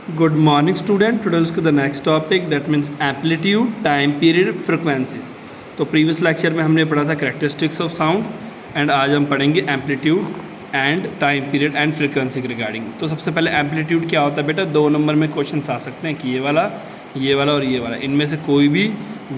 Good morning student. Today let's go to the next topic, that means amplitude, time period, frequencies. तो previous lecture में हमने पढ़ा था characteristics of sound and आज हम पढ़ेंगे amplitude and time period and frequency के regarding. तो सबसे पहले एम्पलीट्यूड क्या होता है बेटा, 2 नंबर में क्वेश्चन आ सकते हैं कि ये वाला और ये वाला, इनमें से कोई भी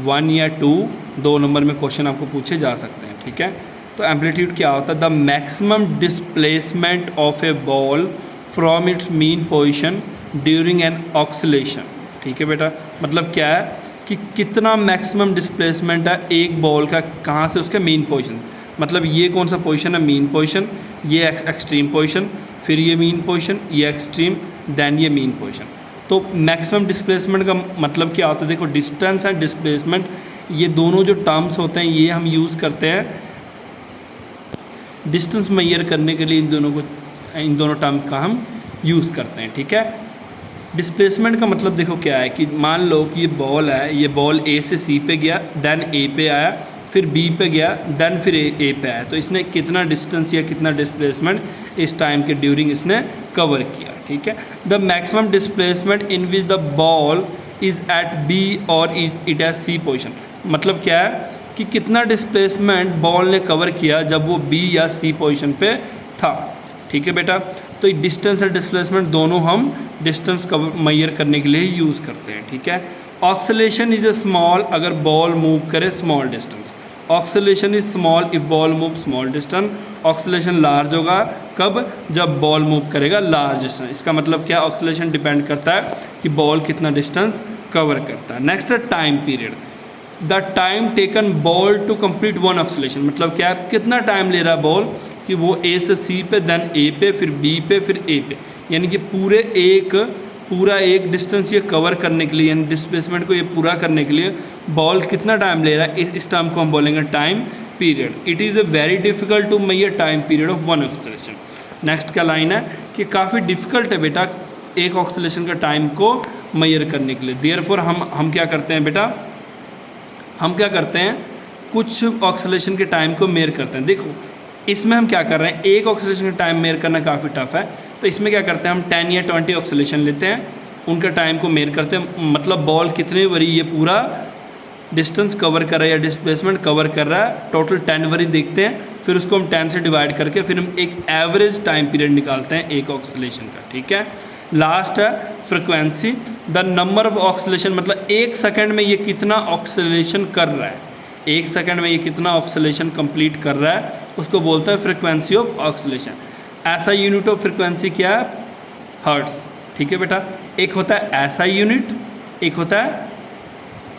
1 या 2 नंबर में क्वेश्चन आपको पूछे जा सकते हैं। ठीक है, तो एम्पलीट्यूड क्या होता है, the maximum displacement of A ball from its mean position during an oscillation. ठीक है बेटा, मतलब क्या है कि कितना मैक्सिमम डिस्प्लेसमेंट है एक बॉल का, कहाँ से उसका मेन पोजीशन, मतलब ये कौन सा पोजीशन है, मेन पोजीशन, ये एक्सट्रीम पोजीशन, फिर ये मेन पोजीशन, ये एक्सट्रीम, देन ये मेन पोजीशन। तो मैक्सिमम डिस्प्लेसमेंट का मतलब क्या होता है, देखो डिस्टेंस एंड डिस्प्लेसमेंट ये दोनों जो टर्म्स होते हैं ये हम यूज़ करते हैं डिस्टेंस मेजर करने के लिए, इन दोनों टर्म का हम यूज़ करते हैं। ठीक है, डिस्प्लेसमेंट का मतलब देखो क्या है कि मान लो कि ये बॉल है, ये बॉल ए से सी पे गया, देन ए पे आया, फिर बी पे गया, देन फिर ए पे आया, तो इसने कितना डिस्टेंस या कितना डिस्प्लेसमेंट इस टाइम के ड्यूरिंग इसने कवर किया। ठीक है, the maximum displacement in which the ball is at B और इट एट सी पोजिशन, मतलब क्या है कि कितना डिस्प्लेसमेंट बॉल ने कवर किया जब वो बी या सी पोजिशन पे था। ठीक है बेटा, तो डिस्टेंस और डिस्प्लेसमेंट दोनों हम डिस्टेंस कवर मेजर करने के लिए ही यूज़ करते हैं। ठीक है, ऑक्सीलेशन इज़ ए स्मॉल, अगर बॉल मूव करे small distance, oscillation is small if ball move small distance. Oscillation large होगा कब, जब बॉल मूव करेगा लार्ज डिस्टेंस। इसका मतलब क्या, ऑक्सीलेशन डिपेंड करता है कि बॉल कितना डिस्टेंस कवर करता है। नेक्स्ट है time period, the time taken ball to complete one oscillation, मतलब क्या कितना टाइम ले रहा है बॉल कि वो ए से सी पे, देन ए पे, फिर बी पे, फिर ए पे, यानी कि पूरा एक डिस्टेंस ये कवर करने के लिए, यानी डिस्प्लेसमेंट को ये पूरा करने के लिए बॉल कितना टाइम ले रहा है, इस टर्म को हम बोलेंगे time period. It is a very difficult to measure time period of one oscillation. Next का लाइन है कि काफ़ी डिफिकल्ट है बेटा एक ऑक्सीलेशन का टाइम को मेजर करने के लिए। देयरफॉर हम क्या करते हैं बेटा, हम क्या करते हैं, कुछ ऑक्सीलेशन के टाइम को मेजर करते हैं। देखो इसमें हम क्या कर रहे हैं, एक ऑक्सीलेशन का टाइम मेजर करना काफ़ी टफ है, तो इसमें क्या करते हैं हम 10 या 20 ऑक्सीलेशन लेते हैं, उनका टाइम को मेजर करते हैं, मतलब बॉल कितने बारी ये पूरा डिस्टेंस कवर कर रहा है या डिस्प्लेसमेंट कवर कर रहा है, टोटल 10 बारी देखते हैं, फिर उसको हम 10 से डिवाइड करके फिर हम एक एवरेज टाइम पीरियड निकालते हैं एक ऑक्सीलेशन का। ठीक है, लास्ट है frequency, the number of oscillation, मतलब 1 सेकंड में ये कितना ऑक्सीलेशन कर रहा है, 1 सेकंड में ये कितना ऑक्सीलेशन कंप्लीट कर रहा है, उसको बोलते हैं फ्रिक्वेंसी ऑफ ऑक्सीलेशन। ऐसा यूनिट ऑफ फ्रिक्वेंसी क्या है, हर्ट्स। ठीक है बेटा, एक होता है ऐसा यूनिट, एक होता है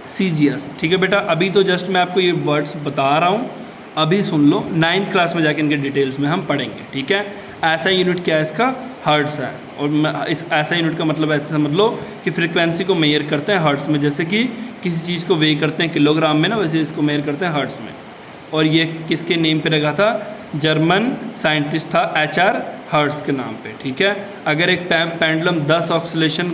सीजीएस। ठीक है बेटा, अभी तो जस्ट मैं आपको ये वर्ड्स बता रहा हूँ, अभी सुन लो, 9th क्लास में जाके इनके डिटेल्स में हम पढ़ेंगे। ठीक है, ऐसा यूनिट क्या है इसका, हर्ट्स है, और इस ऐसा यूनिट का मतलब ऐसे समझ लो कि फ्रीक्वेंसी को मेजर करते हैं हर्ट्स में, जैसे कि किसी चीज़ को वे करते हैं किलोग्राम में ना, वैसे इसको मेजर करते हैं हर्ट्स में। और ये किसके नेम पे रखा था, जर्मन साइंटिस्ट था HR हर्ट्स के नाम पे। ठीक है, अगर एक पेंडुलम 10 ऑक्सीलेशन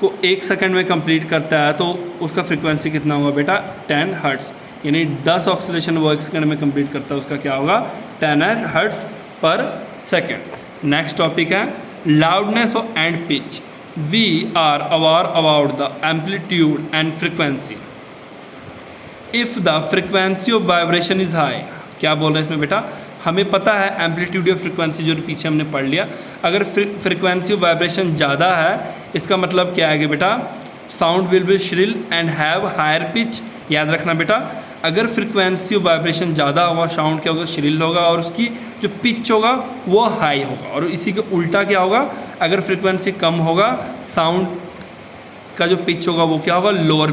को 1 सेकंड में कंप्लीट करता है तो उसका फ्रीक्वेंसी कितना होगा बेटा, 10 हर्ट्स, यानी 10 ऑक्सीलेशन वो 1 सेकंड में कंप्लीट करता है, उसका क्या होगा, 10 hertz per second. Next topic है loudness and pitch, we are aware about the amplitude and frequency if the frequency of vibration is high. क्या बोल रहे हैं इसमें बेटा, हमें पता है एम्पलीट्यूड या फ्रीक्वेंसी जो पीछे हमने पढ़ लिया, अगर फ्रीक्वेंसी ऑफ वाइब्रेशन ज़्यादा है इसका मतलब क्या है कि बेटा sound will be shrill and have higher pitch. याद रखना बेटा, अगर फ्रीक्वेंसी ऑफ वाइब्रेशन ज़्यादा होगा साउंड क्या होगा, श्रिल होगा, और उसकी जो पिच होगा वो हाई होगा, और इसी के उल्टा क्या होगा, अगर फ्रीक्वेंसी कम होगा साउंड का जो पिच होगा वो क्या होगा, लोअर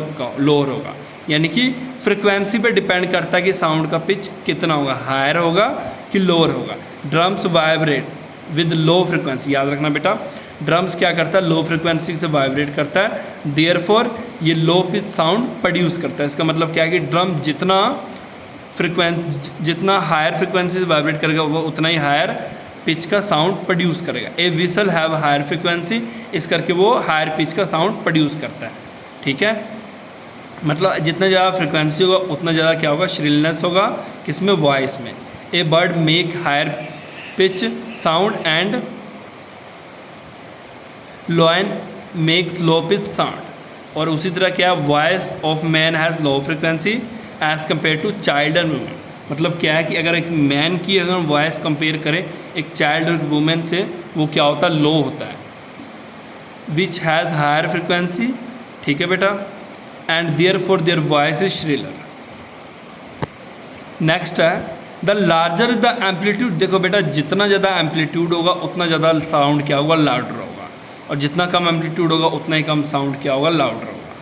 होगा। यानी कि फ्रीक्वेंसी पे डिपेंड करता है कि साउंड का पिच कितना होगा, हायर होगा कि लोअर होगा। Drums vibrate with low frequency, याद रखना बेटा, ड्रम्स क्या करता है, लो फ्रीक्वेंसी से वाइब्रेट करता है, देयरफॉर ये लो पिच साउंड प्रोड्यूस करता है। इसका मतलब क्या है कि ड्रम जितना हायर फ्रीक्वेंसी से वाइब्रेट करेगा वो उतना ही हायर पिच का साउंड प्रोड्यूस करेगा। ए विसल हैव हायर फ्रीक्वेंसी, इस करके वो हायर पिच का साउंड प्रोड्यूस करता है। ठीक है, मतलब जितना ज़्यादा फ्रीक्वेंसी होगा उतना ज़्यादा क्या होगा, श्रिलनेस होगा, किसमें, वॉइस में। A bird make higher pitch sound and lion makes low pitch sound. और उसी तरह क्या है, voice of man has low frequency as compare to child and women. मतलब क्या है कि अगर एक मैन की अगर वॉइस कंपेयर करें एक चाइल्ड और वुमेन से, वो क्या होता है, लो होता है। विच हैज़ हायर फ्रिक्वेंसी, ठीक है बेटा, and therefore their voice is shriller. Next है द लार्जर द एम्पलीट्यूड। देखो बेटा जितना ज़्यादा एम्पलीट्यूड होगा उतना ज़्यादा साउंड क्या होगा, लाउडर होगा, और जितना कम एम्पलीट्यूड होगा उतना ही कम साउंड क्या होगा, लाउडर होगा,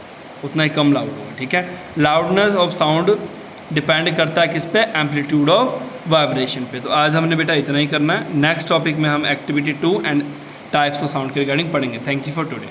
उतना ही कम लाउड होगा। ठीक है, लाउडनेस ऑफ साउंड डिपेंड करता है किस पे, एम्पलीट्यूड ऑफ वाइब्रेशन पे। तो आज हमने बेटा इतना ही करना है। नेक्स्ट टॉपिक में हम activity 2 and types of sound के रिगार्डिंग पढ़ेंगे। Thank you for today.